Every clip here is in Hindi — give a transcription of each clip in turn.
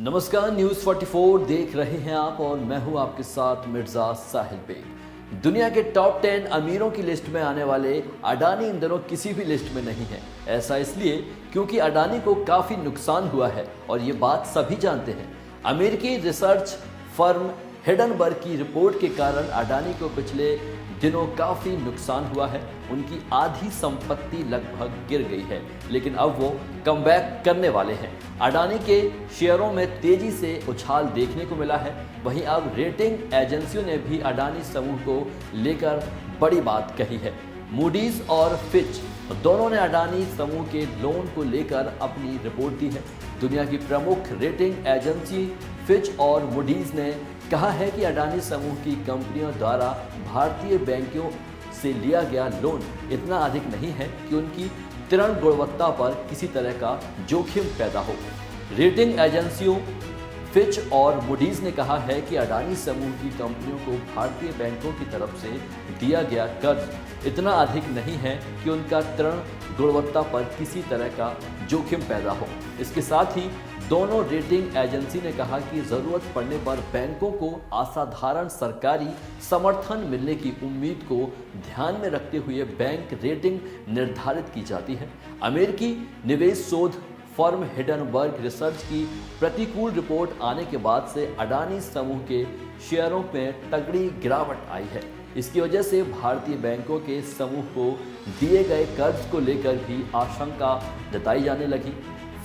नमस्कार, न्यूज़ 44 देख रहे हैं आप और मैं हूं आपके साथ मिर्जा साहिल बेग। दुनिया के टॉप 10 अमीरों की लिस्ट में आने वाले अडानी इन दिनों किसी भी लिस्ट में नहीं है। ऐसा इसलिए क्योंकि अडानी को काफ़ी नुकसान हुआ है और ये बात सभी जानते हैं। अमेरिकी रिसर्च फर्म हिडनबर्ग की रिपोर्ट के कारण अडानी को पिछले दिनों काफ़ी नुकसान हुआ है। उनकी आधी संपत्ति लगभग गिर गई है, लेकिन अब वो कमबैक करने वाले हैं। अडानी के शेयरों में तेजी से उछाल देखने को मिला है। वहीं अब रेटिंग एजेंसियों ने भी अडानी समूह को लेकर बड़ी बात कही है। मूडीज और फिच दोनों ने अडानी समूह के लोन को लेकर अपनी रिपोर्ट दी है। दुनिया की प्रमुख रेटिंग एजेंसी फिच और मूडीज ने कहा है कि अडानी समूह की कंपनियों द्वारा भारतीय बैंकों से लिया गया लोन इतना अधिक नहीं है कि उनकी ऋण गुणवत्ता पर किसी तरह का जोखिम पैदा हो। रेटिंग एजेंसियों फिच और मूडीज ने कहा है कि अडानी समूह की कंपनियों को भारतीय बैंकों की तरफ से दिया गया कर्ज इतना अधिक नहीं है कि उनका ऋण गुणवत्ता पर किसी तरह का जोखिम पैदा हो। इसके साथ ही दोनों रेटिंग एजेंसी ने कहा कि जरूरत पड़ने पर बैंकों को असाधारण सरकारी समर्थन मिलने की उम्मीद को ध्यान में रखते हुए बैंक रेटिंग निर्धारित की जाती है। अमेरिकी निवेश शोध फर्म हिडनबर्ग रिसर्च की प्रतिकूल रिपोर्ट आने के बाद से अडानी समूह के शेयरों में तगड़ी गिरावट आई है। इसकी वजह से भारतीय बैंकों के समूह को दिए गए कर्ज को लेकर भी आशंका जताई जाने लगी।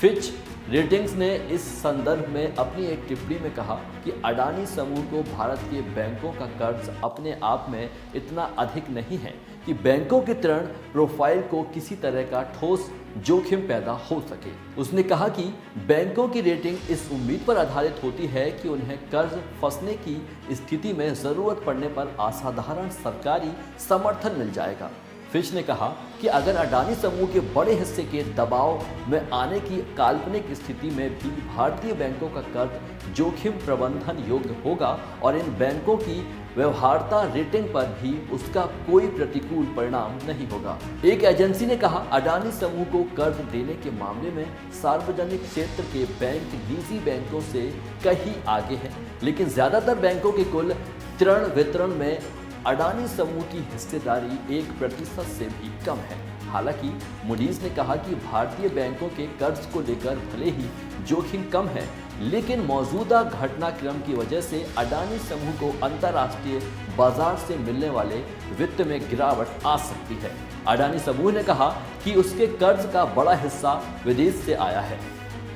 फिच रेटिंग्स ने इस संदर्भ में अपनी एक टिप्पणी में कहा कि अडानी समूह को भारत के बैंकों का कर्ज अपने आप में इतना अधिक नहीं है कि बैंकों के ऋण प्रोफाइल को किसी तरह का ठोस जोखिम पैदा हो सके। उसने कहा कि बैंकों की रेटिंग इस उम्मीद पर आधारित होती है कि उन्हें कर्ज फंसने की स्थिति में ज़रूरत पड़ने पर असाधारण सरकारी समर्थन मिल जाएगा। फिच ने कहा कि अगर अडानी समूह के बड़े हिस्से के दबाव में आने की काल्पनिक स्थिति में भी भारतीय बैंकों का कर्ज जोखिम प्रबंधन योग्य होगा और इन बैंकों की व्यवहार्यता रेटिंग पर भी उसका कोई प्रतिकूल परिणाम नहीं होगा। एक एजेंसी ने कहा, अडानी समूह को कर्ज देने के मामले में सार्वजनिक क्षेत्र के बैंक निजी बैंकों से कहीं आगे हैं, लेकिन ज्यादातर बैंकों के कुल ऋण वितरण में अडानी समूह की हिस्सेदारी 1% से भी कम है। हालांकि मूडीज ने कहा कि भारतीय बैंकों के कर्ज को लेकर भले ही जोखिम कम है, लेकिन मौजूदा घटनाक्रम की वजह से अडानी समूह को अंतर्राष्ट्रीय बाजार से मिलने वाले वित्त में गिरावट आ सकती है। अडानी समूह ने कहा कि उसके कर्ज का बड़ा हिस्सा विदेश से आया है।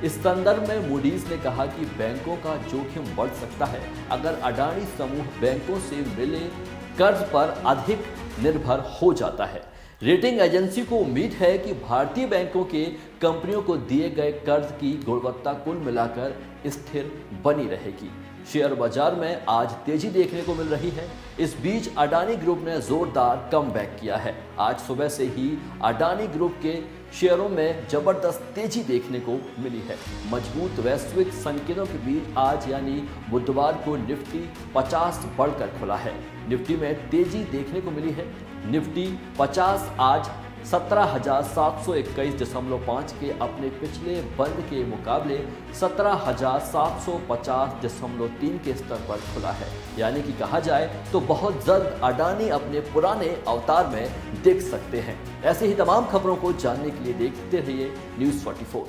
इस संदर्भ में मूडीज ने कहा कि बैंकों का जोखिम बढ़ सकता है अगर अडानी समूह बैंकों से मिले कर्ज पर अधिक निर्भर हो जाता है। रेटिंग एजेंसी को उम्मीद है कि भारतीय बैंकों के कंपनियों को दिए गए कर्ज की गुणवत्ता कुल मिलाकर स्थिर बनी रहेगी। शेयर बाजार में आज तेजी देखने को मिल रही है। इस बीच अडानी ग्रुप ने जोरदार कमबैक किया है। आज सुबह से ही अडानी ग्रुप के शेयरों में जबरदस्त तेजी देखने को मिली है। मजबूत वैश्विक संकेतों के बीच आज यानी बुधवार को निफ्टी 50 बढ़कर खुला है। निफ्टी में तेजी देखने को मिली है। निफ्टी 50 आज 17,721.5 के अपने पिछले बंद के मुकाबले 17,750.3 के स्तर पर खुला है। यानी कि कहा जाए तो बहुत जल्द अडानी अपने पुराने अवतार में दिख सकते हैं। ऐसे ही तमाम खबरों को जानने के लिए देखते रहिए न्यूज़ 44।